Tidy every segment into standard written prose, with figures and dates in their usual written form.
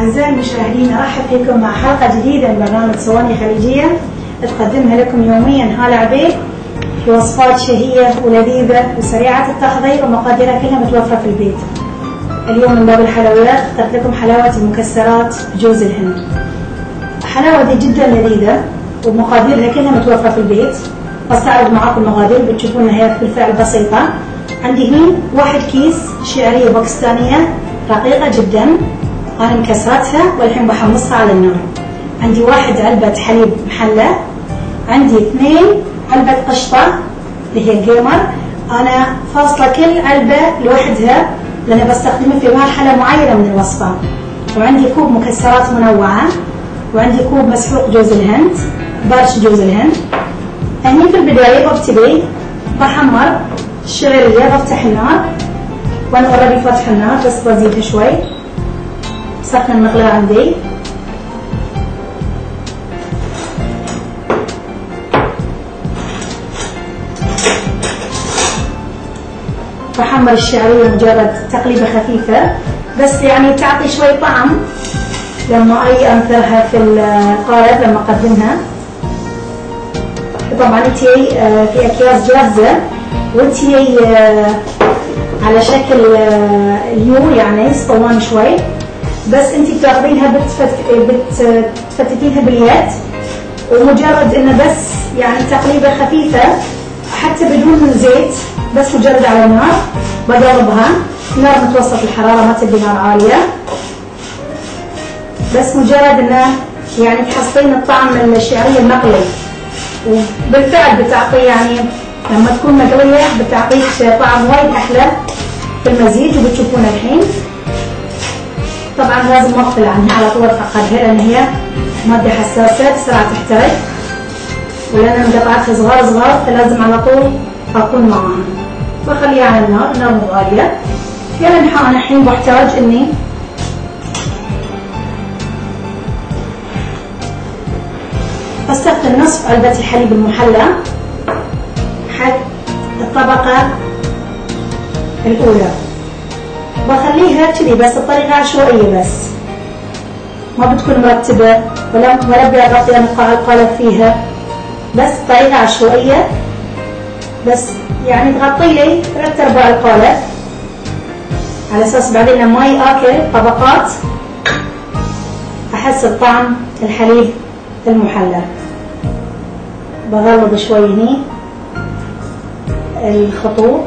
أعزائي المشاهدين، أرحب فيكم مع حلقة جديدة من برنامج صواني خليجية تقدمها لكم يوميا هالة عبيد في وصفات شهية ولذيذة وسريعة التحضير ومقاديرها كلها متوفرة في البيت. اليوم من باب الحلويات اخترت لكم حلاوة المكسرات بجوز الهند. الحلاوة دي جدا لذيذة ومقاديرها كلها متوفرة في البيت. بستعرض معاكم المقادير بتشوفونها هي بالفعل بسيطة. عندي هنا 1 كيس شعرية باكستانية رقيقة جدا، أنا مكسرتها والحين بحمصها على النار. عندي 1 علبة حليب محلى، عندي 2 علبة قشطة اللي هي جيمر، أنا فاصلة كل علبة لوحدها لأن بستخدمها في مرحلة معينة من الوصفة. وعندي كوب مكسرات منوعة، وعندي كوب مسحوق جوز الهند، بارش جوز الهند. هني في البداية ببتدي بحمر الشعرية، بفتح النار وأنا أوريدي فاتح النار بس بزيدها شوي. سخن المقلاة عندي، بحمر الشعرية مجرد تقليبة خفيفة بس يعني تعطي شوي طعم لما أي أنثرها في القالب لما أقدمها. طبعا تي في أكياس جاهزة وتي على شكل اليو يعني اسطواني شوي، بس انتي بتاخذينها بتفتتينها باليد ومجرد انه بس يعني تقليبه خفيفه حتى بدون زيت، بس مجرد على النار. بقلبها نار متوسط الحراره، ما تبي نار عاليه، بس مجرد انه يعني تحصلين الطعم الشعريه المقلي، وبالفعل بتعطي يعني لما تكون مقليه بتعطيك طعم وايد احلى في المزيج. وبتشوفونها الحين طبعا لازم ما اغفل عنها على طول فقدها لان هي ماده حساسه بسرعه تحترق، ولان مقطعتها صغار صغار فلازم على طول اكون معاها. بخليها على النار، نار مو عاليه. يعني انا الحين بحتاج اني استخدم نصف علبه الحليب المحلى حق الطبقه الاولى. بخليها كذي بس بطريقه عشوائيه، بس ما بتكون مرتبه ولا بغطي القالب فيها، بس بطريقه عشوائيه، بس يعني تغطي لي 3/4 القالب على اساس بعدين لما ياكل طبقات احس بطعم الحليب المحلى. بغلظ شوي هني الخطوط،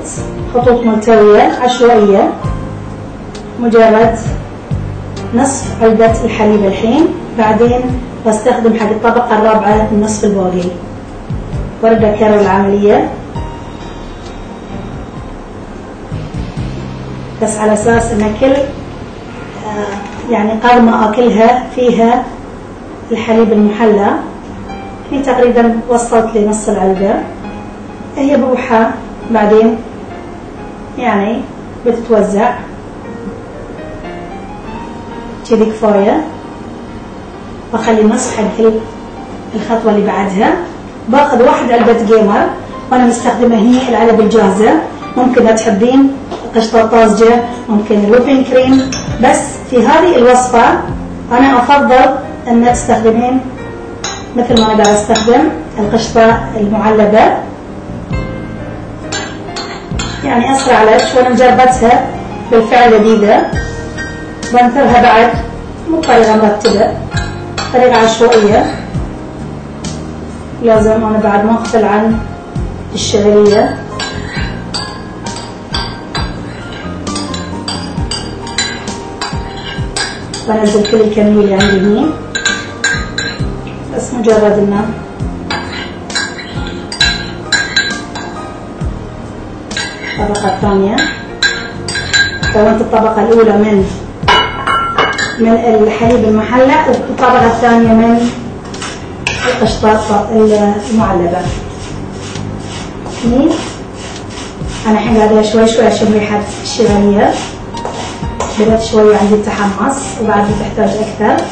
خطوط ملتويه عشوائيه، مجرد نصف علبة الحليب الحين. بعدين بستخدم حق الطبقة الرابعة النصف الباقي، وارجع اكرر العملية بس على اساس ان كل يعني قرمة اكلها فيها الحليب المحلى. هي تقريبا وصلت لنص العلبة، هي بروحها بعدين يعني بتتوزع كذي كفاية. بخلي نص حق الخطوة اللي بعدها. باخذ 1 علبة جيمر وانا مستخدمة هي العلب الجاهزة، ممكن لا تحبين قشطة طازجة، ممكن الويبنج كريم، بس في هذه الوصفة انا افضل ان تستخدمين مثل ما انا قاعدة استخدم القشطة المعلبة، يعني اسرع لك وانا مجربتها بالفعل لذيذة. بنثرها بعد مو بطريقة مرتبة، طريقة عشوائية. لازم أنا بعد ما أغفل عن الشعرية. بنزل كل الكمية اللي عندي هني، بس مجرد إنه الطبقة الثانية. كونت الطبقة الأولى من الحليب المحلى والطبقة الثانية من القشطة المعلبة. هني أنا الحين قاعدة شوي شوي عشان ريحة الشعرية بدأت شوي عندي تحمص، وبعد تحتاج أكثر،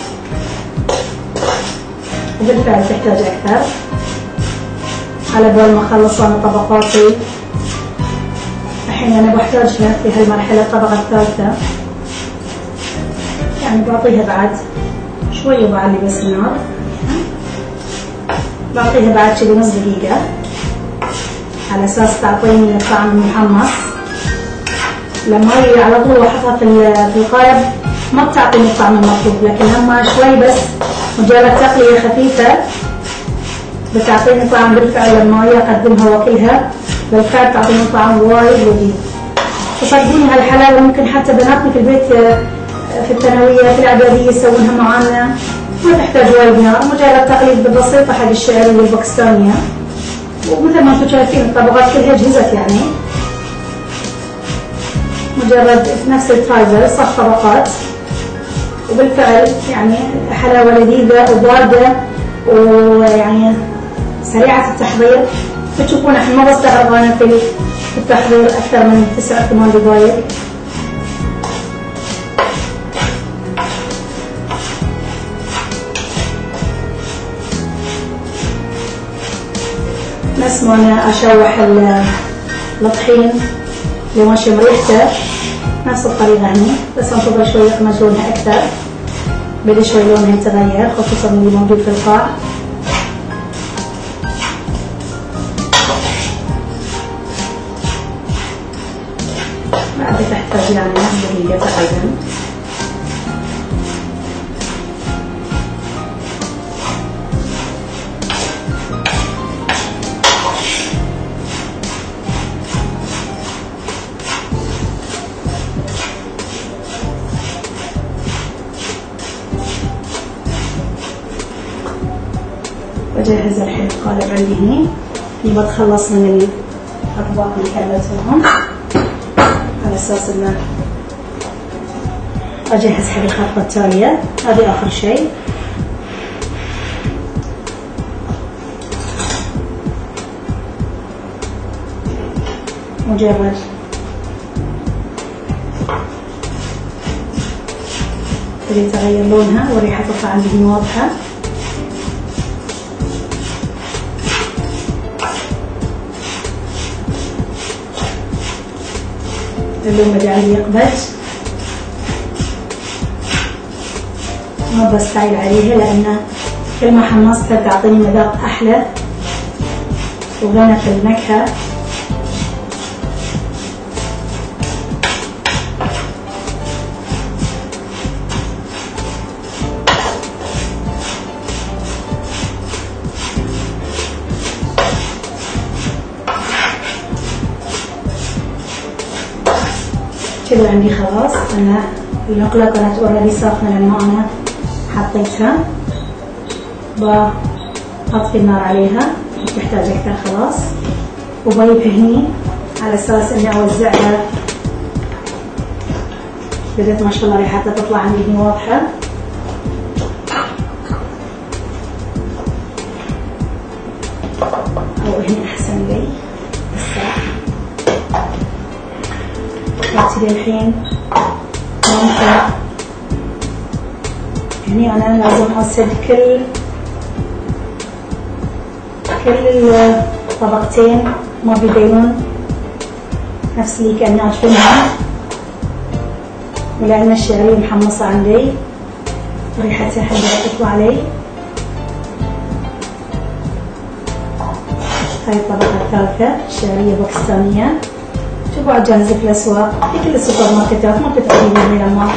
وبالفعل تحتاج أكثر. على بال ما أخلص أنا طبقاتي الحين أنا بحتاج في هالمرحلة الطبقة الثالثة. يعني بعطيها بعد شوي وبعلي بس النار، بعطيها بعد كذي نص دقيقة على اساس تعطيني الطعم المحمص. لما هي على طول واحطها في القالب ما بتعطيني الطعم المطلوب، لكن لما شوي بس مجرد تقلية خفيفة بتعطيني طعم بالفعل. لما هي اقدمها واكلها بالفعل تعطيني طعم وايد لذيذ. وصدقوني هالحلاوة ممكن حتى بناتنا في البيت في الثانوية في الإعدادية يسوونها معانا، ما تحتاج وايد نار، مجرد تقليد بسيطة حق الشعرية الباكستانية. ومثل ما انتم شايفين الطبقات كلها جهزت، يعني مجرد نفس التايزر صف طبقات، وبالفعل يعني حلاوة لذيذة وباردة ويعني سريعة التحضير. بتشوفون احنا ما بستغرب انا في التحضير اكثر من 9-8 دقائق. بس وانا اشوح الطحين لواشم ريحته نفس الطريقه هني، بس انتظر شوي يخمج لونها اكثر، بدي شوي لونها يتغير خصوصا اللي موجود في القاع. بعد تحتاج يعني نص دقيقه تقريبا. بجهز الحين القالب عندي هني، اللي بتخلص من الأطباق اللي كلتهم على أساس إنه أجهز حق الخطوة التالية. هذه آخر شيء. مجرد تبي تغير لونها وريحة تطلع عندي واضحة. اللون بدي عليه يقبج، ما بستعجل عليها لأن كل ما حمصتها تعطيني مذاق أحلى وغنى في النكهة. كذا عندي خلاص. أنا المقلة كانت اوريدي ساخنة لما أنا حطيتها، بأطفي النار عليها تحتاج أكثر خلاص، وبجيبها هني على أساس إني أوزعها. بدأت ما شاء الله ريحتها تطلع عندي هني واضحة. أو هني أحسن لي ابتدي الحين. ممكن هني انا لازم اسد كل الطبقتين ما بيبينون نفس اللي كأني اجفنها، ولأن الشعرية محمصة عندي وريحتها حلوة تطلع لي. هاي الطبقة الثالثة شعرية باكستانية، تباع جاهزة في الأسواق في كل السوبر ماركتات، ما بتتعبين لما